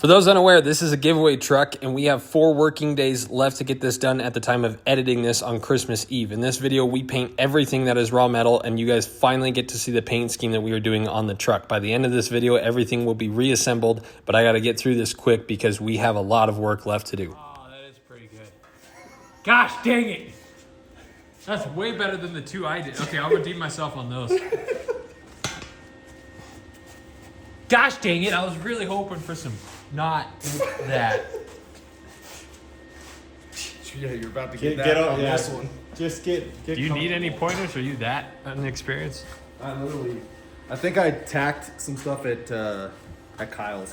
For those unaware, this is a giveaway truck, and we have 4 working days left to get this done at the time of editing this on Christmas Eve. In this video, we paint everything that is raw metal, and you guys finally get to see the paint scheme that we are doing on the truck. By the end of this video, everything will be reassembled, but I got to get through this quick because we have a lot of work left to do. Oh, that is pretty good. Gosh dang it! That's way better than the 2 I did. Okay, I'll redeem myself on those. Gosh dang it, I was really hoping for some not that. Yeah, you're about to get on this one. Just get Do you need any pointers? Are you that inexperienced? I think I tacked some stuff at Kyle's.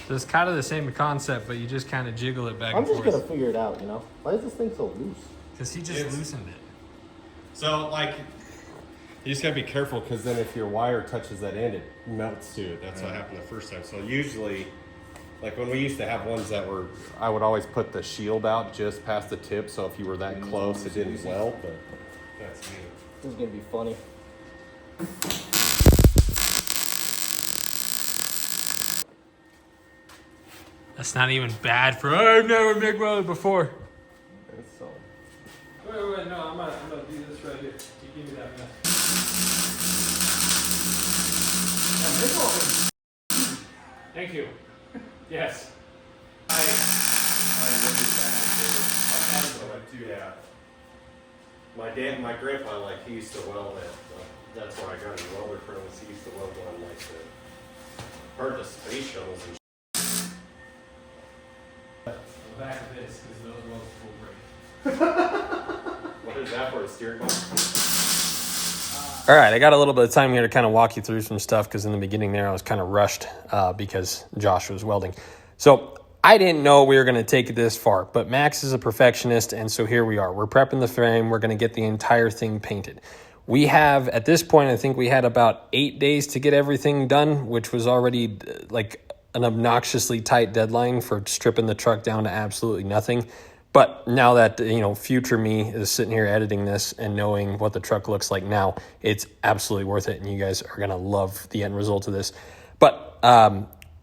So it's kind of the same concept, but you just kind of jiggle it back I'm and just forth. gonna figure it out, you know? Why is this thing so loose? Because he just loosened it. So, like, you just gotta be careful because then if your wire touches that end, it melts to it. That's what happened the first time. So usually, like when we used to have ones that were, I would always put the shield out just past the tip, so if you were that close, it didn't welt. But that's me. This is gonna be funny. That's not even bad for, I've never MIG welded before. So. Wait, no, I'm gonna do this right here. You give me that mess. Thank you. Yes. Yeah. My grandpa, like, he used to weld it. That's where I got his welder from. He used to weld on like the space shuttles and. The back of this, because those welds will break. What is that for, a steering wheel? All right, I got a little bit of time here to kind of walk you through some stuff because in the beginning there I was kind of rushed because Josh was welding. So I didn't know we were going to take it this far, but Max is a perfectionist, and so here we are. We're prepping the frame. We're going to get the entire thing painted. We have, at this point, I think we had about 8 days to get everything done, which was already like an obnoxiously tight deadline for stripping the truck down to absolutely nothing. But now that, you know, future me is sitting here editing this and knowing what the truck looks like now, it's absolutely worth it, and you guys are going to love the end result of this. But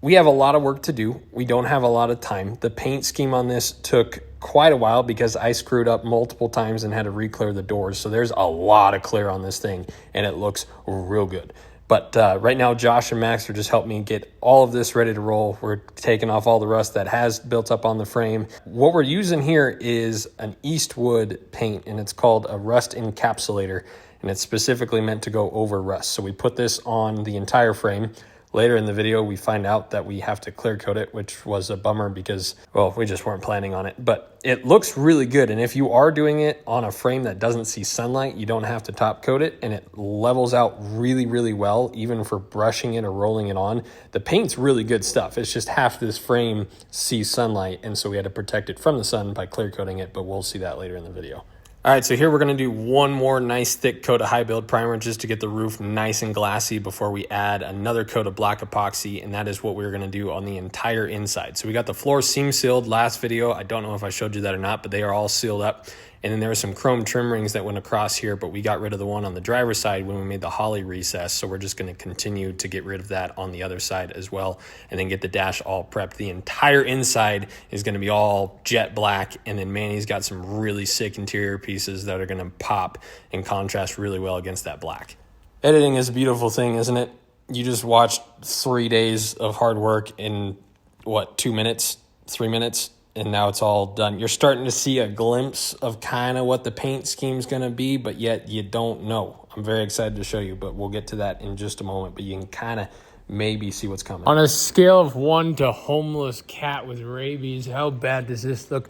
we have a lot of work to do. We don't have a lot of time. The paint scheme on this took quite a while because I screwed up multiple times and had to re-clear the doors. So there's a lot of clear on this thing, and it looks real good. But right now, Josh and Max are just helping me get all of this ready to roll. We're taking off all the rust that has built up on the frame. What we're using here is an Eastwood paint, and it's called a rust encapsulator, and it's specifically meant to go over rust. So we put this on the entire frame. Later in the video, we find out that we have to clear coat it, which was a bummer because, well, we just weren't planning on it. But it looks really good, and if you are doing it on a frame that doesn't see sunlight, you don't have to top coat it, and it levels out really, really well, even for brushing it or rolling it on. The paint's really good stuff. It's just half this frame sees sunlight, and so we had to protect it from the sun by clear coating it, but we'll see that later in the video. All right, so here we're going to do one more nice thick coat of high build primer just to get the roof nice and glassy before we add another coat of black epoxy, and that is what we're going to do on the entire inside. So we got the floor seam sealed last video. I don't know if I showed you that or not, but they are all sealed up. And then there were some chrome trim rings that went across here, but we got rid of the one on the driver's side when we made the holly recess. So we're just going to continue to get rid of that on the other side as well, and then get the dash all prepped. The entire inside is going to be all jet black, and then Manny's got some really sick interior pieces that are going to pop and contrast really well against that black. Editing is a beautiful thing, isn't it? You just watched 3 days of hard work in, what, 2 minutes, 3 minutes? And now it's all done. You're starting to see a glimpse of kind of what the paint scheme's going to be, but yet you don't know. I'm very excited to show you, but we'll get to that in just a moment. But you can kind of maybe see what's coming. On a scale of 1 to homeless cat with rabies, how bad does this look?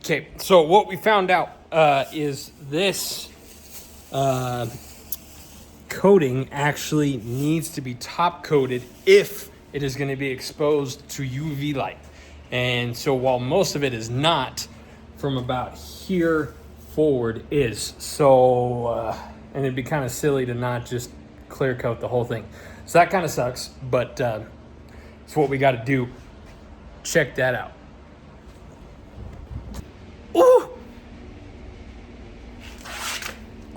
Okay, so what we found out is this coating actually needs to be top coated if it is going to be exposed to UV light. And so while most of it is not, from about here forward is. So, and it'd be kind of silly to not just clear coat the whole thing. So that kind of sucks, but it's what we got to do. Check that out. Ooh!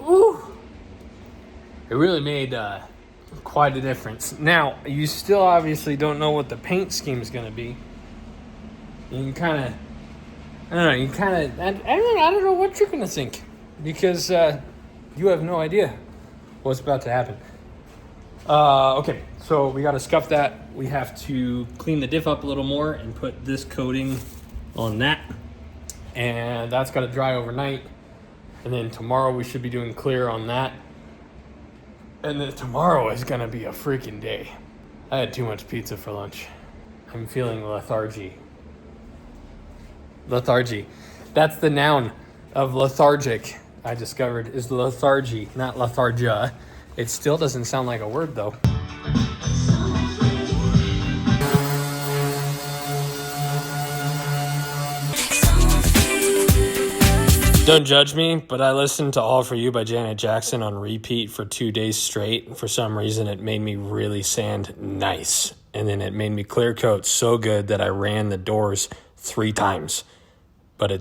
Ooh! It really made quite a difference. Now, you still obviously don't know what the paint scheme is going to be. You can kind of, I don't know, I don't know what you're going to think because you have no idea what's about to happen. Okay, so we got to scuff that. We have to clean the diff up a little more and put this coating on that. And that's got to dry overnight. And then tomorrow we should be doing clear on that. And then tomorrow is going to be a freaking day. I had too much pizza for lunch. I'm feeling lethargy. Lethargy. That's the noun of lethargic, I discovered, is lethargy, not lethargia. It still doesn't sound like a word, though. Don't judge me, but I listened to All For You by Janet Jackson on repeat for 2 days straight. For some reason, it made me really sand nice. And then it made me clear coat so good that I ran the doors 3 times. But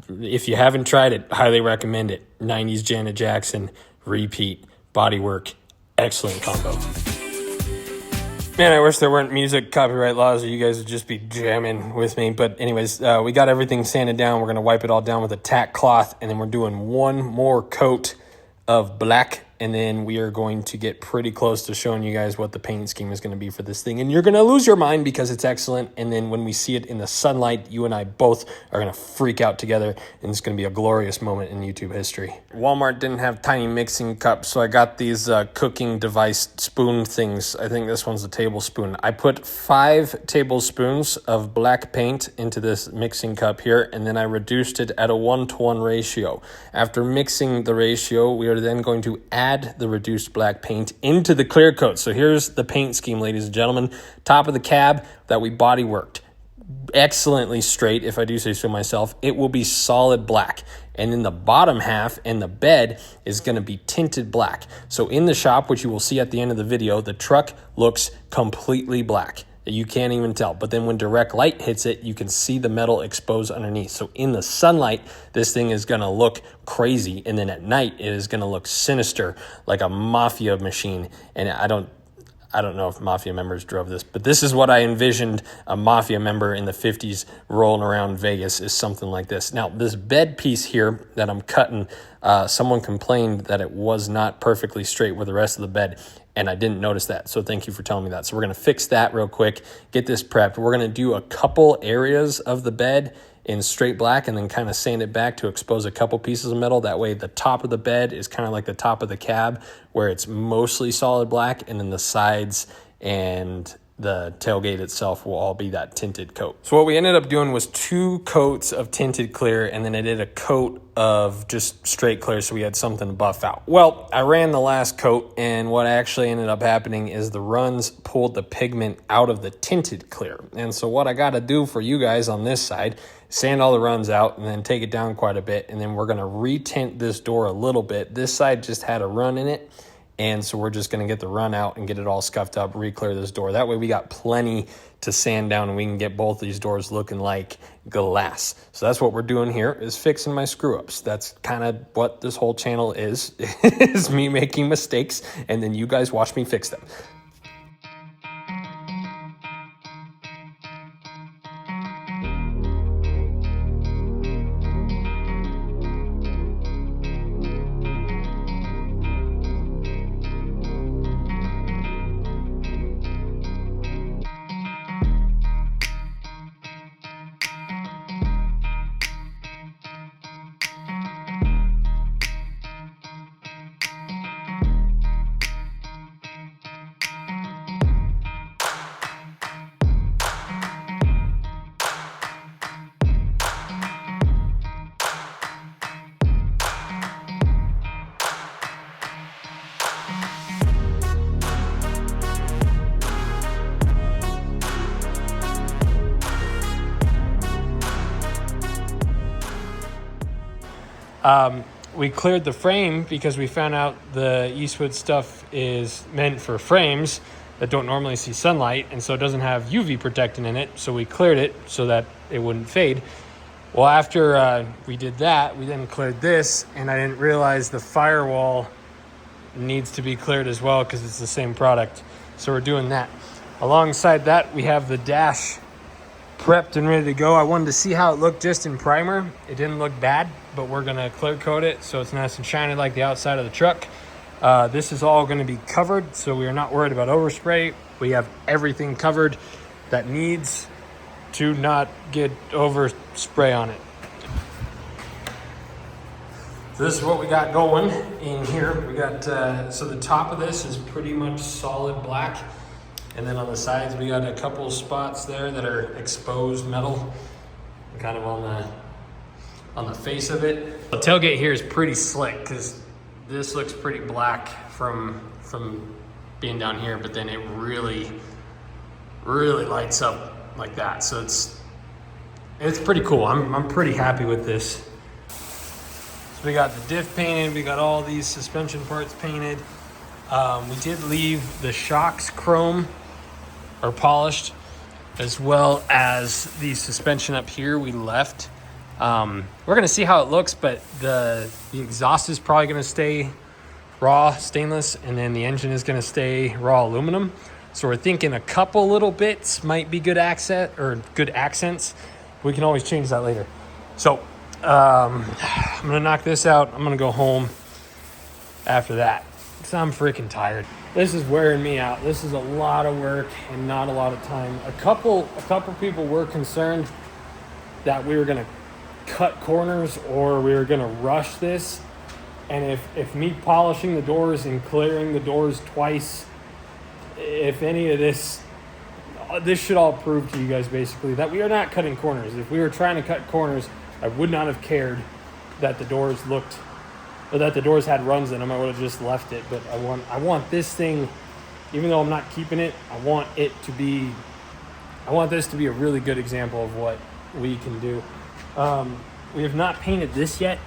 if you haven't tried it, highly recommend it. 90s Janet Jackson, repeat, bodywork, excellent combo. Man, I wish there weren't music copyright laws or you guys would just be jamming with me. But anyways, we got everything sanded down. We're going to wipe it all down with a tack cloth. And then we're doing one more coat of black. And then we are going to get pretty close to showing you guys what the paint scheme is going to be for this thing. And you're going to lose your mind because it's excellent. And then when we see it in the sunlight, you and I both are going to freak out together. And it's going to be a glorious moment in YouTube history. Walmart didn't have tiny mixing cups, so I got these cooking device spoon things. I think this one's a tablespoon. I put 5 tablespoons of black paint into this mixing cup here, and then I reduced it at a 1-to-1 ratio. After mixing the ratio, we are then going to add the reduced black paint into the clear coat. So here's the paint scheme, ladies and gentlemen. Top of the cab that we body worked. Excellently straight, if I do say so myself. It will be solid black. And then the bottom half and the bed is going to be tinted black. So in the shop, which you will see at the end of the video, the truck looks completely black. You can't even tell. But then when direct light hits it, you can see the metal exposed underneath. So in the sunlight, this thing is going to look crazy. And then at night, it is going to look sinister, like a mafia machine. And I don't know if mafia members drove this, but this is what I envisioned a mafia member in the 50s rolling around Vegas, is something like this. Now, this bed piece here that I'm cutting, someone complained that it was not perfectly straight with the rest of the bed, and I didn't notice that, so thank you for telling me that. So we're going to fix that real quick, get this prepped. We're going to do a couple areas of the bed in straight black and then kind of sand it back to expose a couple pieces of metal. That way the top of the bed is kind of like the top of the cab where it's mostly solid black, and then the sides and the tailgate itself will all be that tinted coat. So what we ended up doing was 2 coats of tinted clear, and then I did a coat of just straight clear so we had something to buff out. Well, I ran the last coat, and what actually ended up happening is the runs pulled the pigment out of the tinted clear. And so what I got to do for you guys on this side, sand all the runs out and then take it down quite a bit, and then we're going to retint this door a little bit. This side just had a run in it, and so we're just going to get the run out and get it all scuffed up, re-clear this door. That way we got plenty to sand down and we can get both these doors looking like glass. So that's what we're doing here, is fixing my screw-ups. That's kind of what this whole channel is, is me making mistakes, and then you guys watch me fix them. We cleared the frame because we found out the Eastwood stuff is meant for frames that don't normally see sunlight, and so it doesn't have UV protectant in it. So we cleared it so that it wouldn't fade. Well, after we did that, we then cleared this, and I didn't realize the firewall needs to be cleared as well because it's the same product. So we're doing that. Alongside that, we have the dash prepped and ready to go. I wanted to see how it looked just in primer. It didn't look bad, but we're gonna clear coat it so it's nice and shiny like the outside of the truck. This is all gonna be covered, so we are not worried about overspray. We have everything covered that needs to not get overspray on it. So this is what we got going in here. We got, so the top of this is pretty much solid black. And then on the sides, we got a couple spots there that are exposed metal, kind of on the face of it. The tailgate here is pretty slick because this looks pretty black from being down here, but then it really lights up like that. So it's pretty cool. I'm pretty happy with this. So we got the diff painted, we got all these suspension parts painted. We did leave the shocks chrome or polished, as well as the suspension up here we left. We're gonna see how it looks, but the exhaust is probably gonna stay raw stainless, and then the engine is gonna stay raw aluminum. So we're thinking a couple little bits might be good accents. We can always change that later. So I'm gonna knock this out. I'm gonna go home after that because I'm freaking tired. This is wearing me out. This is a lot of work and not a lot of time. A couple people were concerned that we were gonna cut corners or we were gonna rush this. And if me polishing the doors and clearing the doors twice, if any of this should all prove to you guys basically that we are not cutting corners. If we were trying to cut corners, I would not have cared that the doors looked, or that the doors had runs in them. I would have just left it. But I want this thing, even though I'm not keeping it, I want this to be a really good example of what we can do. We have not painted this yet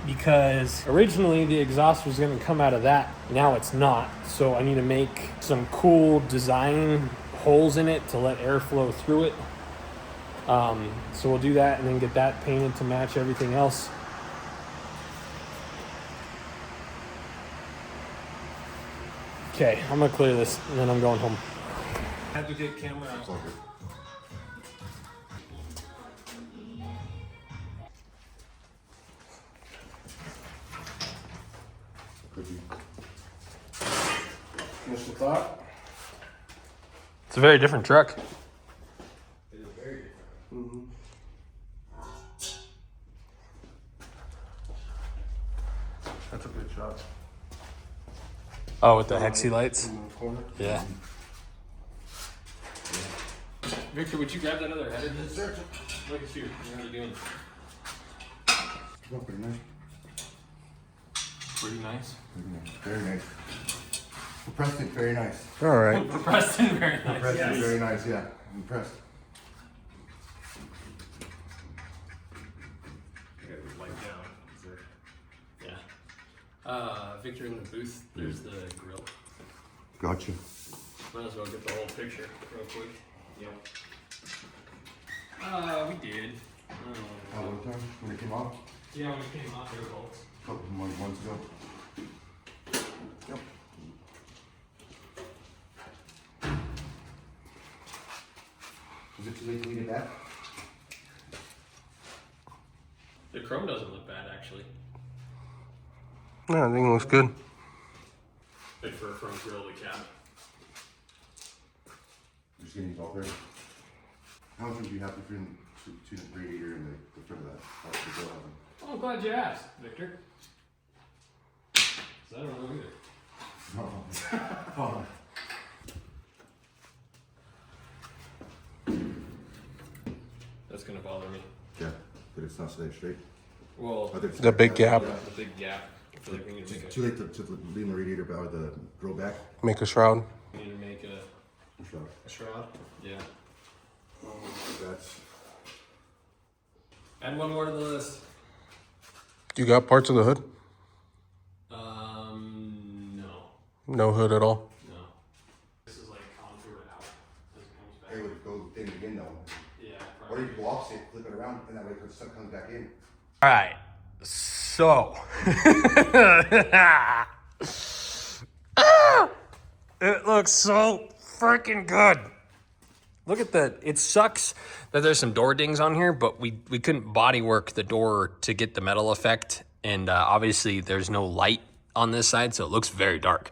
because originally the exhaust was going to come out of that. Now it's not. So I need to make some cool design holes in it to let air flow through it. So we'll do that and then get that painted to match everything else. Okay, I'm gonna clear this and then I'm going home. Had to get camera out. Initial thought? It's a very different truck. It is very different. Mm-hmm. That's a good shot. Oh, with the hexy lights? In the corner. Yeah. Victor, would you grab that other headed? Look at you. What are you doing? Oh, pretty nice. Pretty nice. Very nice. Impressed it, very nice. All right. For Preston, very nice. Impressed it, very nice, yeah. Impressed. I got the light down. Is there... Yeah. Victor in the booth, there's the grill. Gotcha. Might as well get the whole picture real quick. Yeah. We did. How one time when it came off? Yeah, when it came off, they were bolts. A couple months ago. Yep. Is it too late to leave it back? The chrome doesn't look bad, actually. Yeah, I think it looks good. Good for a front grill of the cab. Just getting these all ready. How much would you have between the radiator and the front of that? The grill oven? Oh, I'm glad you asked, Victor. 'Cause I don't know either. Oh. That's gonna bother me. Yeah, but it's not straight. Well, Oh, there's- The big gap. the big gap. I feel like we need to make Too late to lean the radiator or the grill back. Make a shroud. we need to make a shroud. Yeah. That's Add one more to the list. You got parts of the hood? No. No hood at all. No. This is like contoured out as it comes back. it would go in again though. Yeah. Or you go opposite, flip it around, and that way the sun comes back in. All right. So It looks so freaking good. Look at that. It sucks that there's some door dings on here, but we couldn't body work the door to get the metal effect. And obviously there's no light on this side, so it looks very dark.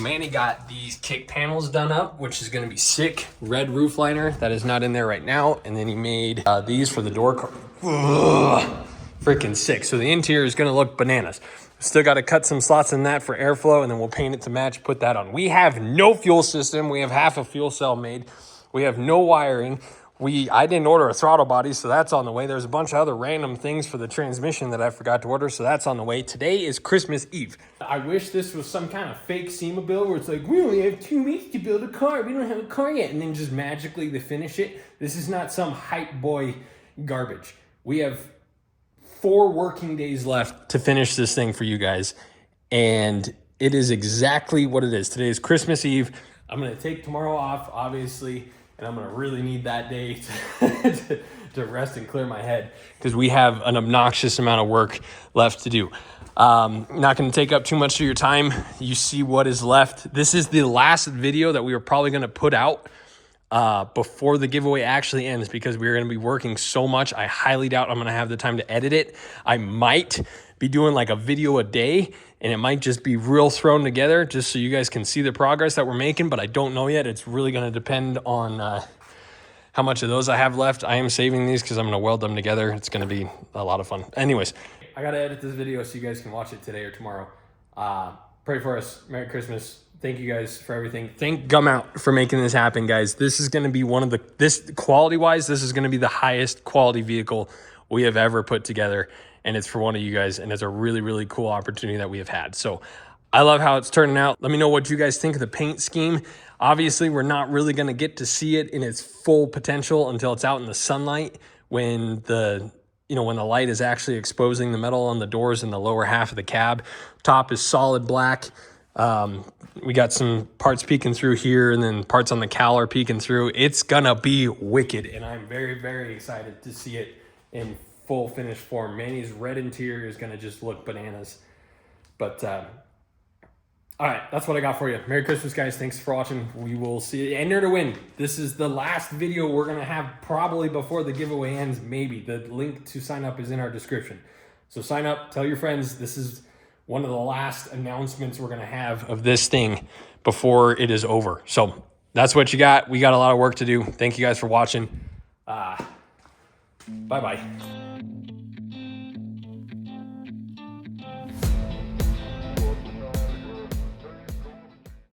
Manny got these kick panels done up, which is gonna be sick. Red roof liner, that is not in there right now. And then he made these for the door. Freaking sick. So the interior is gonna look bananas. Still got to cut some slots in that for airflow, and then we'll paint it to match, put that on. We have no fuel system. We have half a fuel cell made. We have no wiring. I didn't order a throttle body, so that's on the way. There's a bunch of other random things for the transmission that I forgot to order, so that's on the way. Today is Christmas Eve. I wish this was some kind of fake SEMA build where it's like, we only have 2 weeks to build a car. We don't have a car yet. And then just magically they finish it. This is not some hype boy garbage. We have 4 working days left to finish this thing for you guys. And it is exactly what it is. Today is Christmas Eve. I'm going to take tomorrow off, obviously, and I'm going to really need that day to rest and clear my head because we have an obnoxious amount of work left to do. Not going to take up too much of your time. You see what is left. This is the last video that we are probably going to put out before the giveaway actually ends because we're going to be working so much. I highly doubt I'm going to have the time to edit it. I might be doing like a video a day, and it might just be real thrown together just so you guys can see the progress that we're making, but I don't know yet. It's really going to depend on how much of those I have left. I am saving these because I'm going to weld them together. It's going to be a lot of fun. Anyways, I got to edit this video so you guys can watch it today or tomorrow. Pray for us. Merry Christmas. Thank you guys for everything. Thank GUMOUT for making this happen, guys. This is going to be quality-wise, this is going to be the highest quality vehicle we have ever put together, and it's for one of you guys, and it's a really, really cool opportunity that we have had. So I love how it's turning out. Let me know what you guys think of the paint scheme. Obviously, we're not really going to get to see it in its full potential until it's out in the sunlight when the light is actually exposing the metal on the doors in the lower half of the cab. Top is solid black. We got some parts peeking through here and then parts on the cowl are peeking through. It's gonna be wicked, and I'm very, very excited to see it in full finished form. Manny's red interior is gonna just look bananas. But all right, that's what I got for you. Merry Christmas, guys. Thanks for watching. We will see you. Enter to win. This is the last video we're gonna have probably before the giveaway ends, maybe. The link to sign up is in our description. So sign up, tell your friends. This is one of the last announcements we're going to have of this thing before it is over. So that's what you got. We got a lot of work to do. Thank you guys for watching. Bye-bye.